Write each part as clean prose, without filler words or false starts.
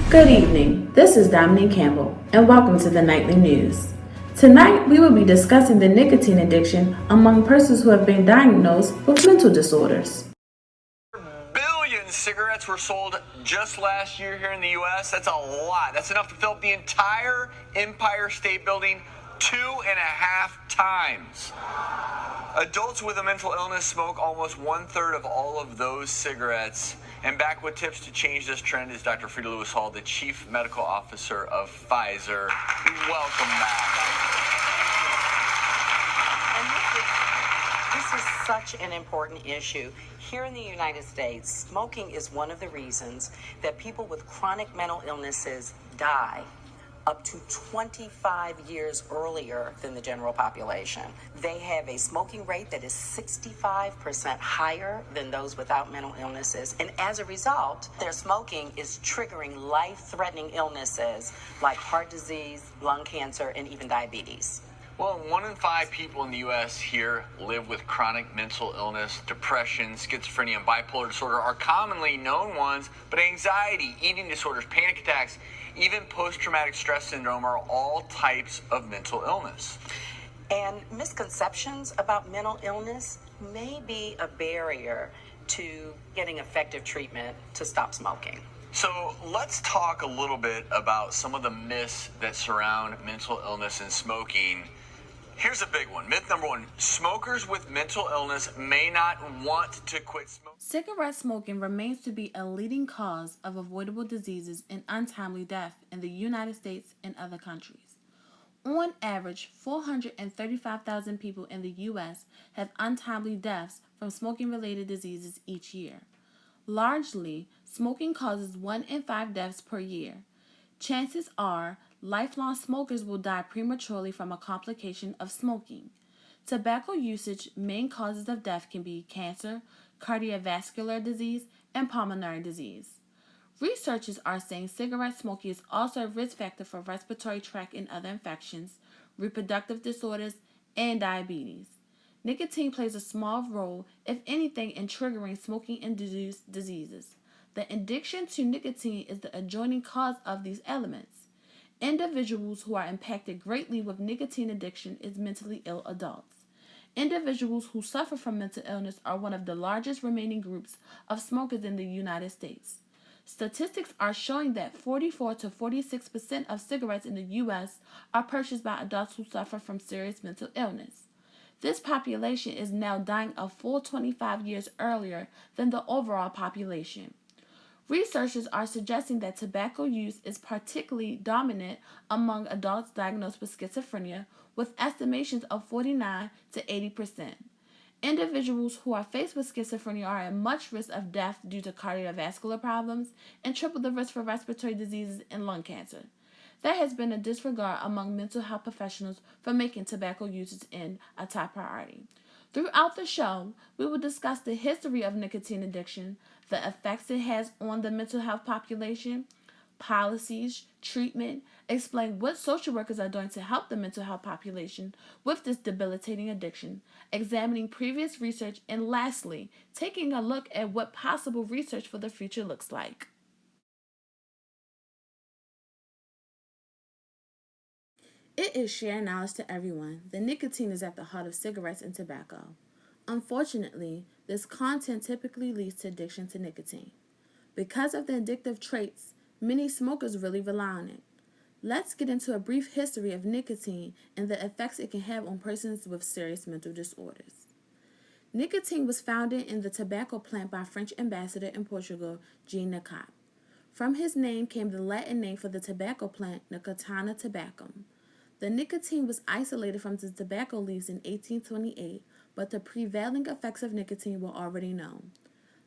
Good evening. This is Dominique Campbell, and welcome to the Nightly News. Tonight, we will be discussing the nicotine addiction among persons who have been diagnosed with mental disorders. Billion cigarettes were sold just last year here in the U.S. That's a lot. That's enough to fill up the entire Empire State Building 2.5 times. Adults with a mental illness smoke almost 1/3 of all of those cigarettes. And back with tips to change this trend is Dr. Frida Lewis Hall, the Chief Medical Officer of Pfizer. Welcome back. This is such an important issue. Here in the United States, smoking is one of the reasons that people with chronic mental illnesses die up to 25 years earlier than the general population. They have a smoking rate that is 65% higher than those without mental illnesses. And as a result, their smoking is triggering life-threatening illnesses like heart disease, lung cancer, and even diabetes. Well, 1 in 5 people in the U.S. here live with chronic mental illness. Depression, schizophrenia, and bipolar disorder are commonly known ones, but anxiety, eating disorders, panic attacks, even post-traumatic stress syndrome are all types of mental illness. And misconceptions about mental illness may be a barrier to getting effective treatment to stop smoking. So let's talk a little bit about some of the myths that surround mental illness and smoking. Here's a big one. Myth number 1, smokers with mental illness may not want to quit smoking. Cigarette smoking remains to be a leading cause of avoidable diseases and untimely death in the United States and other countries. On average, 435,000 people in the U.S. have untimely deaths from smoking-related diseases each year. Largely, smoking causes 1 in 5 deaths per year. Chances are lifelong smokers will die prematurely from a complication of smoking. Tobacco usage main causes of death can be cancer, cardiovascular disease, and pulmonary disease. Researchers are saying cigarette smoking is also a risk factor for respiratory tract and other infections, reproductive disorders, and diabetes. Nicotine plays a small role, if anything, in triggering smoking-induced diseases. The addiction to nicotine is the adjoining cause of these elements. Individuals who are impacted greatly with nicotine addiction is mentally ill adults. Individuals who suffer from mental illness are one of the largest remaining groups of smokers in the United States. Statistics are showing that 44 to 46% of cigarettes in the U.S. are purchased by adults who suffer from serious mental illness. This population is now dying a full 25 years earlier than the overall population. Researchers are suggesting that tobacco use is particularly dominant among adults diagnosed with schizophrenia, with estimations of 49 to 80%. Individuals who are faced with schizophrenia are at much risk of death due to cardiovascular problems and triple the risk for respiratory diseases and lung cancer. There has been a disregard among mental health professionals for making tobacco usage a top priority. Throughout the show, we will discuss the history of nicotine addiction, the effects it has on the mental health population, policies, treatment, explain what social workers are doing to help the mental health population with this debilitating addiction, examining previous research, and lastly, taking a look at what possible research for the future looks like. It is shared knowledge to everyone that nicotine is at the heart of cigarettes and tobacco. Unfortunately, this content typically leads to addiction to nicotine. Because of the addictive traits, many smokers really rely on it. Let's get into a brief history of nicotine and the effects it can have on persons with serious mental disorders. Nicotine was founded in the tobacco plant by French ambassador in Portugal, Jean Nicot. From his name came the Latin name for the tobacco plant, Nicotina tabacum. The nicotine was isolated from the tobacco leaves in 1828, but the prevailing effects of nicotine were already known.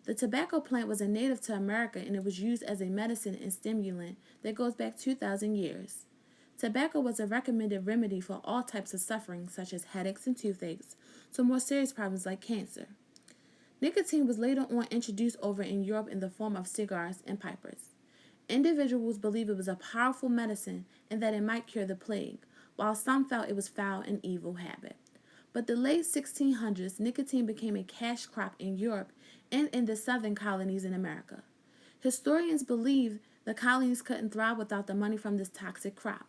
The tobacco plant was a native to America and it was used as a medicine and stimulant that goes back 2,000 years. Tobacco was a recommended remedy for all types of suffering, such as headaches and toothaches, to more serious problems like cancer. Nicotine was later on introduced over in Europe in the form of cigars and pipers. Individuals believed it was a powerful medicine and that it might cure the plague, while some felt it was foul and evil habit. But the late 1600s, nicotine became a cash crop in Europe and in the southern colonies in America. Historians believe the colonies couldn't thrive without the money from this toxic crop.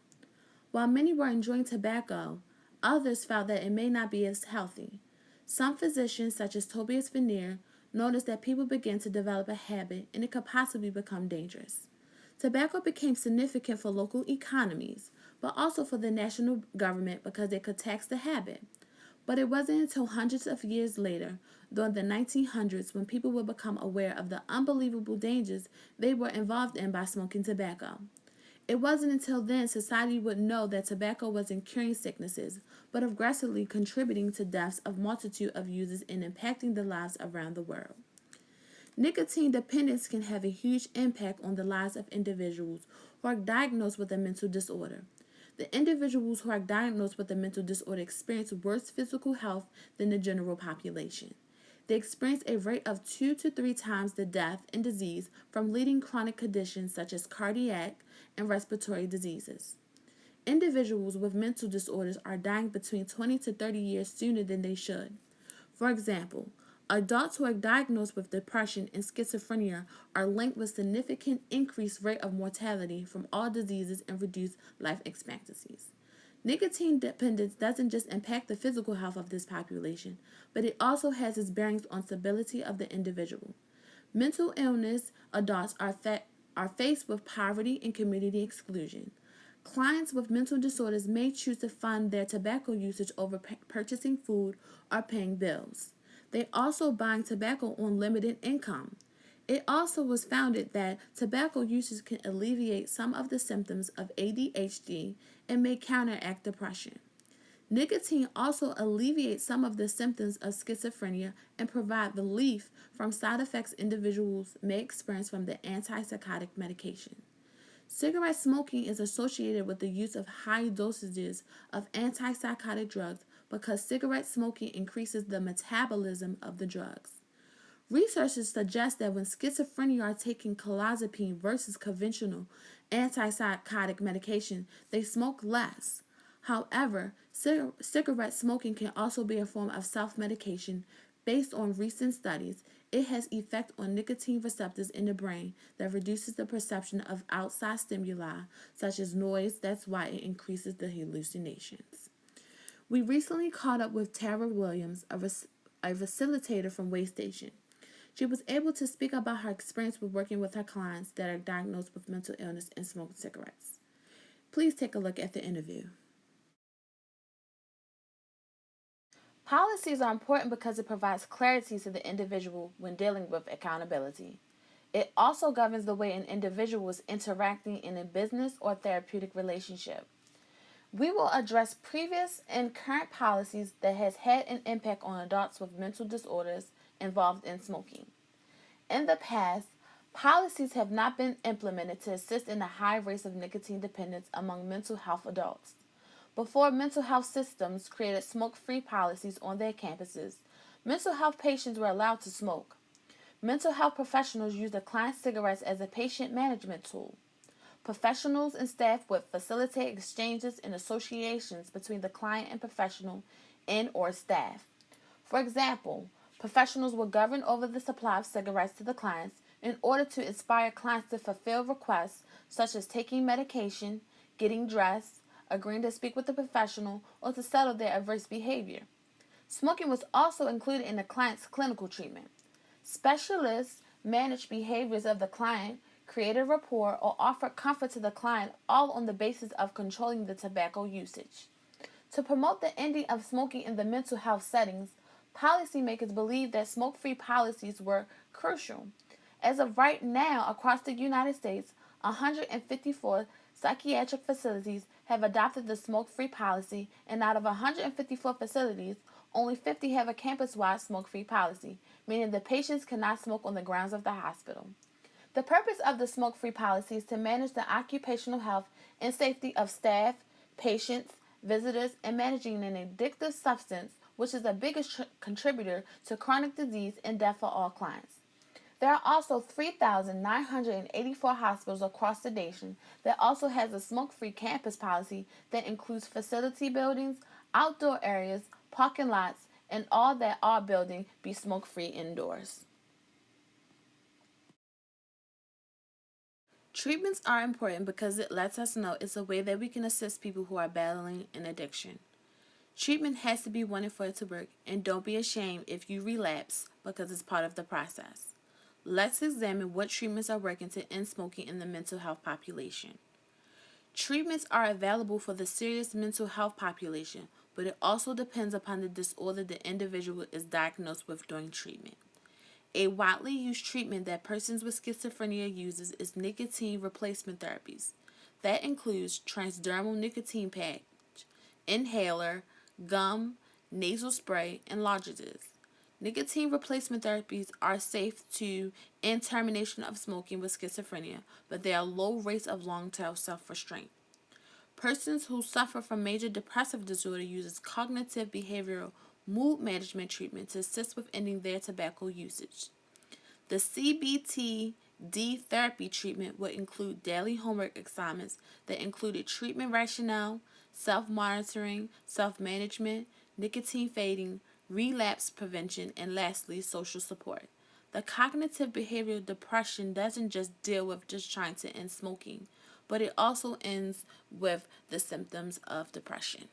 While many were enjoying tobacco, others felt that it may not be as healthy. Some physicians, such as Tobias Veneer, noticed that people began to develop a habit and it could possibly become dangerous. Tobacco became significant for local economies, but also for the national government because it could tax the habit. But it wasn't until hundreds of years later, during the 1900s, when people would become aware of the unbelievable dangers they were involved in by smoking tobacco. It wasn't until then society would know that tobacco wasn't curing sicknesses, but aggressively contributing to deaths of multitude of users and impacting the lives around the world. Nicotine dependence can have a huge impact on the lives of individuals who are diagnosed with a mental disorder. The individuals who are diagnosed with a mental disorder experience worse physical health than the general population. They experience a rate of 2 to 3 times the death and disease from leading chronic conditions such as cardiac and respiratory diseases. Individuals with mental disorders are dying between 20 to 30 years sooner than they should. For example, adults who are diagnosed with depression and schizophrenia are linked with significant increased rate of mortality from all diseases and reduced life expectancies. Nicotine dependence doesn't just impact the physical health of this population, but it also has its bearings on stability of the individual. Mental illness adults are faced with poverty and community exclusion. Clients with mental disorders may choose to fund their tobacco usage over purchasing food or paying bills. They also buying tobacco on limited income. It also was founded that tobacco usage can alleviate some of the symptoms of ADHD and may counteract depression. Nicotine also alleviates some of the symptoms of schizophrenia and provide relief from side effects individuals may experience from the antipsychotic medication. Cigarette smoking is associated with the use of high dosages of antipsychotic drugs because cigarette smoking increases the metabolism of the drugs. Researchers suggest that when schizophrenia are taking clozapine versus conventional antipsychotic medication, they smoke less. However, cigarette smoking can also be a form of self-medication. Based on recent studies, it has effect on nicotine receptors in the brain that reduces the perception of outside stimuli, such as noise. That's why it increases the hallucinations. We recently caught up with Tara Williams, a facilitator from Waystation. She was able to speak about her experience with working with her clients that are diagnosed with mental illness and smoke cigarettes. Please take a look at the interview. Policies are important because it provides clarity to the individual when dealing with accountability. It also governs the way an individual is interacting in a business or therapeutic relationship. We will address previous and current policies that has had an impact on adults with mental disorders involved in smoking. In the past, policies have not been implemented to assist in the high rates of nicotine dependence among mental health adults. Before mental health systems created smoke-free policies on their campuses, mental health patients were allowed to smoke. Mental health professionals used the client's cigarettes as a patient management tool. Professionals and staff would facilitate exchanges and associations between the client and professional and/or staff. For example, professionals would govern over the supply of cigarettes to the clients in order to inspire clients to fulfill requests such as taking medication, getting dressed, agreeing to speak with the professional, or to settle their adverse behavior. Smoking was also included in the client's clinical treatment. Specialists managed behaviors of the client, created rapport, or offered comfort to the client, all on the basis of controlling the tobacco usage. To promote the ending of smoking in the mental health settings, policymakers believed that smoke-free policies were crucial. As of right now, across the United States, 154 psychiatric facilities have adopted the smoke-free policy, and out of 154 facilities, only 50 have a campus-wide smoke-free policy, meaning the patients cannot smoke on the grounds of the hospital. The purpose of the smoke-free policy is to manage the occupational health and safety of staff, patients, visitors, and managing an addictive substance, which is the biggest contributor to chronic disease and death for all clients. There are also 3,984 hospitals across the nation that also has a smoke-free campus policy that includes facility buildings, outdoor areas, parking lots, and all that our building be smoke-free indoors. Treatments are important because it lets us know it's a way that we can assist people who are battling an addiction. Treatment has to be wanted for it to work, and don't be ashamed if you relapse because it's part of the process. Let's examine what treatments are working to end smoking in the mental health population. Treatments are available for the serious mental health population, but it also depends upon the disorder the individual is diagnosed with during treatment. A widely used treatment that persons with schizophrenia uses is nicotine replacement therapies. That includes transdermal nicotine patch, inhaler, gum, nasal spray, and lozenges. Nicotine replacement therapies are safe to end termination of smoking with schizophrenia, but there are low rates of long-term self-restraint. Persons who suffer from major depressive disorder uses cognitive behavioral mood management treatment to assist with ending their tobacco usage. The CBT-D therapy treatment would include daily homework assignments that included treatment rationale, self-monitoring, self-management, nicotine fading, relapse prevention, and lastly, social support. The cognitive behavioral depression doesn't just deal with just trying to end smoking, but it also ends with the symptoms of depression.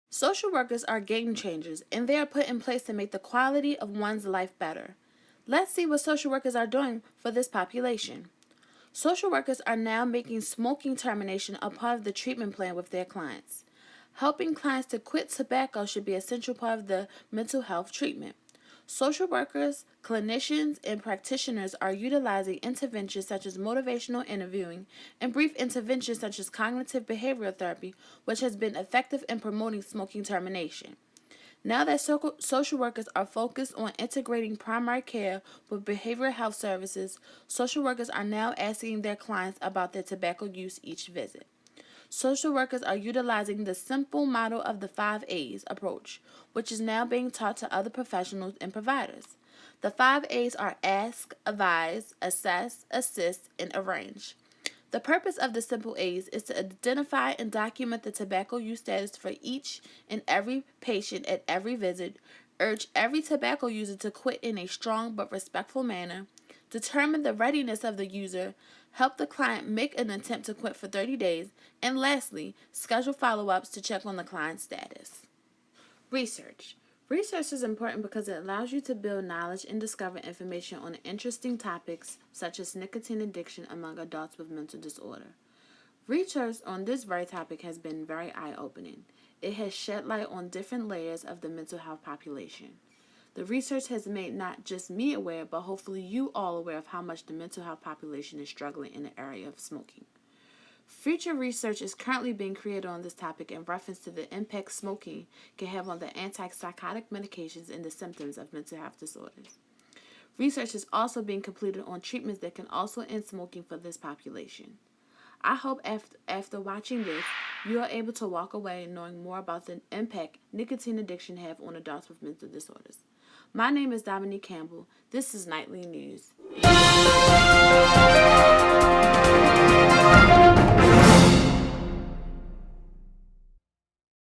Social workers are game changers, and they are put in place to make the quality of one's life better. Let's see what social workers are doing for this population. Social workers are now making smoking termination a part of the treatment plan with their clients. Helping clients to quit tobacco should be an essential part of the mental health treatment. Social workers, clinicians, and practitioners are utilizing interventions such as motivational interviewing and brief interventions such as cognitive behavioral therapy, which has been effective in promoting smoking termination. Now that social workers are focused on integrating primary care with behavioral health services, social workers are now asking their clients about their tobacco use each visit. Social workers are utilizing the simple model of the 5 A's approach, which is now being taught to other professionals and providers. The 5 A's are ask, advise, assess, assist, and arrange. The purpose of the simple A's is to identify and document the tobacco use status for each and every patient at every visit, urge every tobacco user to quit in a strong but respectful manner, determine the readiness of the user, help the client make an attempt to quit for 30 days, and lastly, schedule follow-ups to check on the client's status. Research. Research is important because it allows you to build knowledge and discover information on interesting topics such as nicotine addiction among adults with mental disorder. Research on this very topic has been very eye-opening. It has shed light on different layers of the mental health population. The research has made not just me aware, but hopefully you all aware of how much the mental health population is struggling in the area of smoking. Future research is currently being created on this topic in reference to the impact smoking can have on the antipsychotic medications and the symptoms of mental health disorders. Research is also being completed on treatments that can also end smoking for this population. I hope after watching this, you are able to walk away knowing more about the impact nicotine addiction have on adults with mental disorders. My name is Dominique Campbell. This is Nightly News.